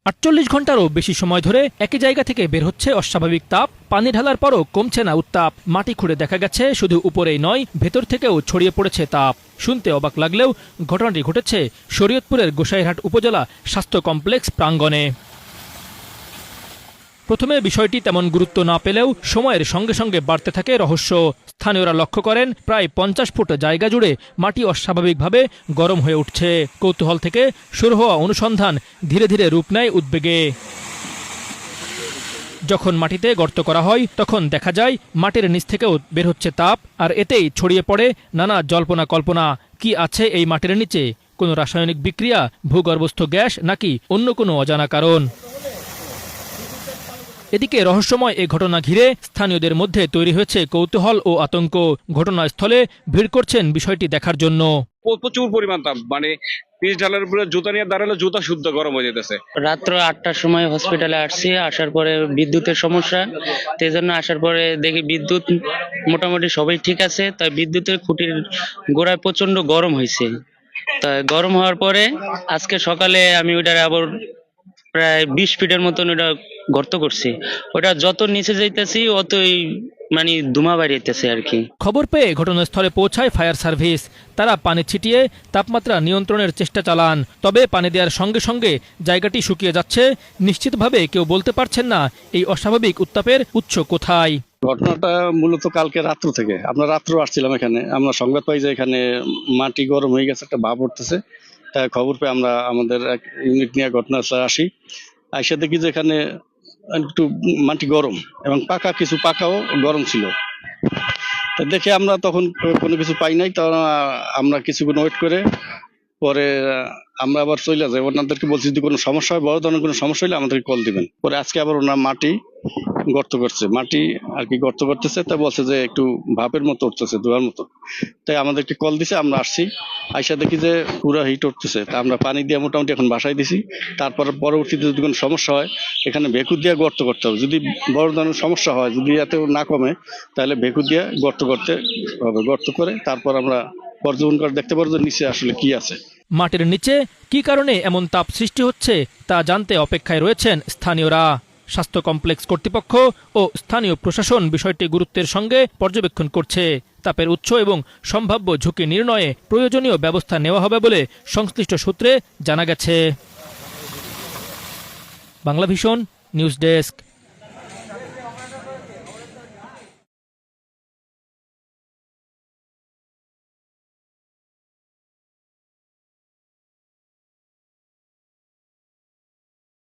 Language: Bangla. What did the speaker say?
৪৮ ঘন্টারও বেশি সময় ধরে একই জায়গা থেকে বের হচ্ছে অস্বাভাবিক তাপ। পানি ঢালার পরও কমছে না উত্তাপ। মাটি খুঁড়ে দেখা গেছে শুধু উপরেই নয়, ভেতর থেকেও ছড়িয়ে পড়েছে তাপ। শুনতে অবাক লাগলেও ঘটনাটি ঘটেছে শরীয়তপুরের গোসাইরহাট উপজেলা স্বাস্থ্য কমপ্লেক্স প্রাঙ্গণে। প্রথমে বিষয়টি তেমন গুরুত্ব না পেলেও সময়ের সঙ্গে সঙ্গে বাড়তে থাকে রহস্য। স্থানীয়রা লক্ষ্য করেন প্রায় ৫০ ফুট জায়গা জুড়ে মাটি অস্বাভাবিকভাবে গরম হয়ে উঠছে। কৌতূহল থেকে শুরু হওয়া অনুসন্ধান ধীরে ধীরে রূপ নেয় উদ্বেগে। যখন মাটিতে গর্ত করা হয় তখন দেখা যায় মাটির নিচ থেকেও বের হচ্ছে তাপ, আর এতেই ছড়িয়ে পড়ে নানা জল্পনা কল্পনা। কি আছে এই মাটির নিচে? কোনো রাসায়নিক বিক্রিয়া, ভূগর্ভস্থ গ্যাস, নাকি অন্য কোনো অজানা কারণ? এদিকে রহস্যময় এ ঘটনা ঘিরে স্থানীয়দের মধ্যে তৈরি হয়েছে কৌতূহল ও আতঙ্ক। ঘটনাস্থলে ভিড় করছেন বিষয়টি দেখার জন্য। প্রচুর পরিমাণ তাপ, মানে পিচ ঢালার উপরে জুতা নিয়ে দাঁড়ালে জুতা শুদ্ধ গরম হয়ে যেতেছে। রাত্র ৮টার সময় হসপিটালে আসছি, আসার পরে বিদ্যুতের সমস্যা, সেই জন্য আসার পরে দেখি বিদ্যুৎ মোটামুটি সবাই ঠিক আছে, তাই বিদ্যুতের খুঁটির গোড়ায় প্রচন্ড গরম হয়েছে। তাই গরম হওয়ার পরে আজকে সকালে আমি ওইটার আবার প্রায় ২০ ফিটের মতন ওটা গর্ত করছি। ওটা যত নিচে যাইতেছি অতই মানে ধুমা বাড়িতেছে আর কি। খবর পেয়ে ঘটনাস্থলে পৌঁছায় ফায়ার সার্ভিস। তারা পানি ছিটিয়ে তাপমাত্রা নিয়ন্ত্রণের চেষ্টা চালান। তবে পানি দেওয়ার সঙ্গে সঙ্গে জায়গাটি শুকিয়ে যাচ্ছে। নিশ্চিতভাবে কেউ বলতে পারছেন না এই অস্বাভাবিক উত্তাপের উৎস কোথায়। ঘটনাটা মূলত কালকে রাত্র থেকে, আমরা রাত্র আসছিলাম এখানে, আমরা সংবাদ পাই যে এখানে মাটি গরম হয়ে গেছে, একটা ভাব উঠতেছে। তাই খবর পেয়ে আমরা আমাদের এক ইউনিট নিয়ে ঘটনাস্থলে আসি। এসে দেখি যে এখানে একটু মাটি গরম এবং কিছু পাকাও গরম ছিল। তা দেখে আমরা তখন কোনো কিছু পাই নাই, তখন আমরা কিছুক্ষণ ওয়েট করে পরে আমরা আবার চলে যাই। ওনাদেরকে বলছি যদি কোনো সমস্যা হয়, বড় ধরনের কোনো সমস্যা হলে আমাদেরকে কল দিবেন। পরে আজকে আবার ওনার মাটি গর্ত করছে, মাটি আর কি গর্ত করতেছে। তা বলছে যে একটু ভাপের মতো উঠতেছে, ধোঁয়ার মতো। তাই আমাদেরকে কল দিছে, আমরা আসছি। আইসা দেখি যে পুরো হিট উঠতেছে। তা আমরা পানি দিয়ে মোটামুটি এখন বাসায় দিছি। তারপর পরবর্তীতে যদি কোনো সমস্যা হয় এখানে ভেকু দিয়ে গর্ত করতে হবে। যদি বড় ধরনের সমস্যা হয়, যদি এতেও না কমে, তাহলে ভেকু দিয়ে গর্ত করতে হবে। গর্ত করে তারপর আমরা পর্যবেক্ষণ করে দেখতে পারবো যে নিচে আসলে কি আছে। মাটির নিচে কি কারণে এমন তাপ সৃষ্টি হচ্ছে তা জানতে অপেক্ষায় রয়েছেন স্থানীয়রা। স্বাস্থ্য কমপ্লেক্স কর্তৃপক্ষ ও স্থানীয় প্রশাসন বিষয়টি গুরুত্বের সঙ্গে পর্যবেক্ষণ করছে। তাপের উৎস এবং সম্ভাব্য ঝুঁকি নির্ণয়ে প্রয়োজনীয় ব্যবস্থা নেওয়া হবে বলে সংশ্লিষ্ট সূত্রে জানা গেছে। Banglavision news desk.